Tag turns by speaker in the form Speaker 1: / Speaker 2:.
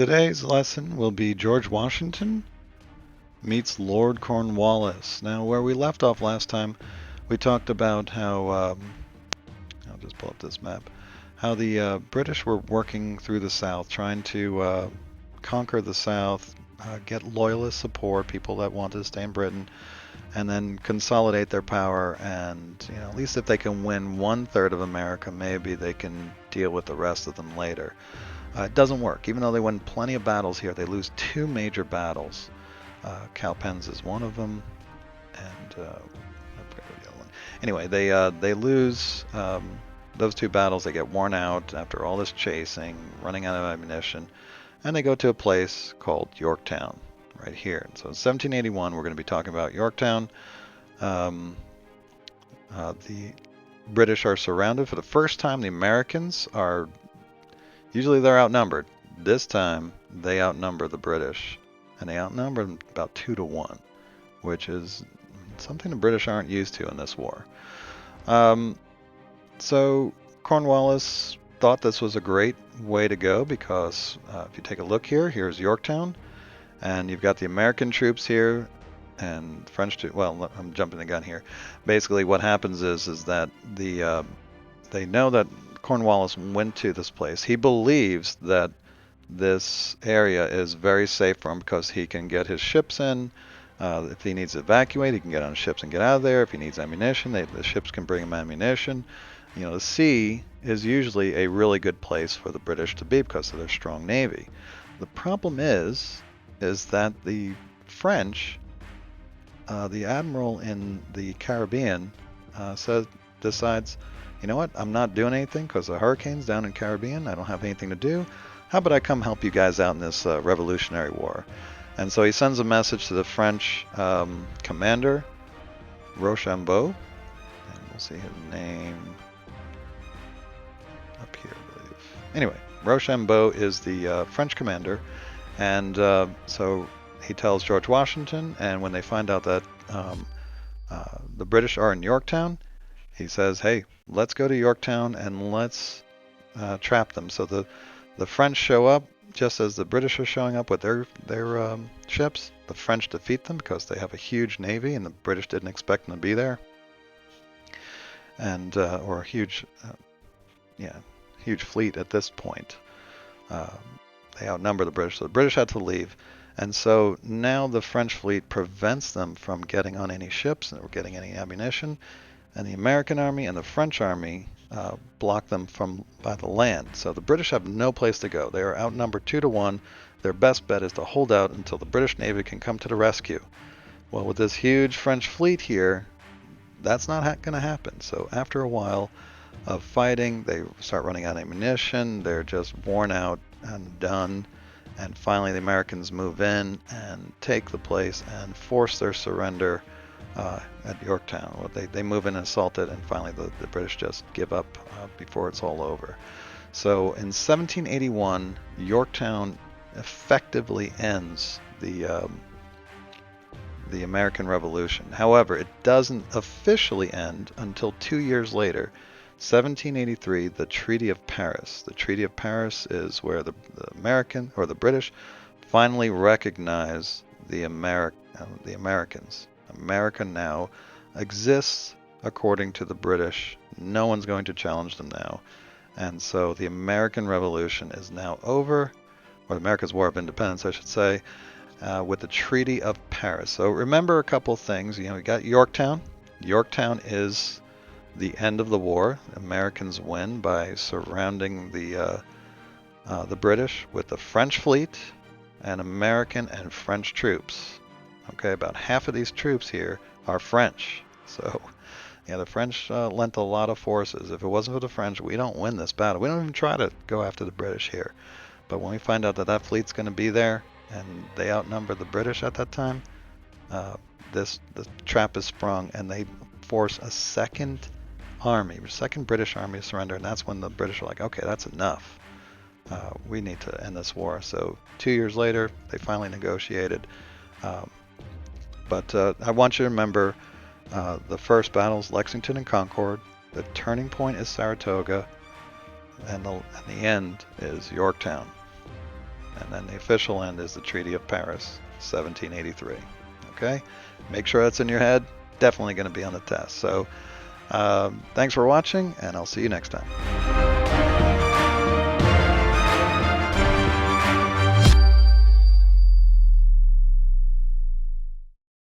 Speaker 1: Today's lesson will be George Washington meets Lord Cornwallis. Now, where we left off last time, we talked about how, I'll just pull up this map, how the British were working through the South, trying to conquer the South, get loyalist support, people that wanted to stay in Britain, and then consolidate their power. And, at least if they can win 1/3 of America, maybe they can deal with the rest of them later. It doesn't work. Even though they win plenty of battles here, they lose two major battles. Cowpens is one of them, and I forgot the other one. Anyway, they lose those two battles. They get worn out after all this chasing, running out of ammunition, and they go to a place called Yorktown, right here. So in 1781, we're going to be talking about Yorktown. The British are surrounded for the first time. The Americans are usually they're outnumbered. This time, they outnumber the British, and they outnumber them about 2-1, which is something the British aren't used to in this war. So Cornwallis thought this was a great way to go because if you take a look here, here's Yorktown, and you've got the American troops here and French troops. Well, I'm jumping the gun here. Basically, what happens is that they know that Cornwallis went to this place. He believes that this area is very safe for him because he can get his ships in. If he needs to evacuate, he can get on ships and get out of there. If he needs ammunition, the ships can bring him ammunition. The sea is usually a really good place for the British to be because of their strong navy. The problem is that the French, the admiral in the Caribbean, decides, you know what, I'm not doing anything because the hurricane's down in Caribbean. I don't have anything to do. How about I come help you guys out in this Revolutionary War? And so he sends a message to the French commander, Rochambeau, and we'll see his name up here, I believe. Anyway, Rochambeau is the French commander, and so he tells George Washington, and when they find out that the British are in Yorktown, he says, hey, let's go to Yorktown and let's trap them. So the French show up just as the British are showing up with their ships. The French defeat them because they have a huge navy and the British didn't expect them to be there. And or a huge fleet at this point. They outnumber the British, so the British had to leave. And so now the French fleet prevents them from getting on any ships or getting any ammunition. And the American army and the French army block them by the land. So the British have no place to go. They are outnumbered 2-1. Their best bet is to hold out until the British Navy can come to the rescue. Well, with this huge French fleet here, that's not going to happen. So after a while of fighting, they start running out of ammunition. They're just worn out and done. And finally the Americans move in and take the place and force their surrender at Yorktown. Well, they move in and assault it, and finally the British just give up before it's all over. So in 1781, Yorktown effectively ends the American Revolution. However, it doesn't officially end until 2 years later, 1783, the Treaty of Paris. The Treaty of Paris is where the British finally recognize the Americans. America now exists according to the British. No one's going to challenge them now. And so the American Revolution is now over, or America's War of Independence, I should say, with the Treaty of Paris. So remember a couple things. We got Yorktown. Yorktown is the end of the war. Americans win by surrounding the British with the French fleet and American and French troops. Okay, about half of these troops here are French. So, the French lent a lot of forces. If it wasn't for the French, we don't win this battle. We don't even try to go after the British here. But when we find out that fleet's going to be there, and they outnumber the British at that time, the trap is sprung, and they force a second British army to surrender. And that's when the British are like, okay, that's enough. We need to end this war. So 2 years later, they finally negotiated. But I want you to remember the first battles, Lexington and Concord. The turning point is Saratoga. And the end is Yorktown. And then the official end is the Treaty of Paris, 1783. Okay? Make sure that's in your head. Definitely going to be on the test. So thanks for watching, and I'll see you next time.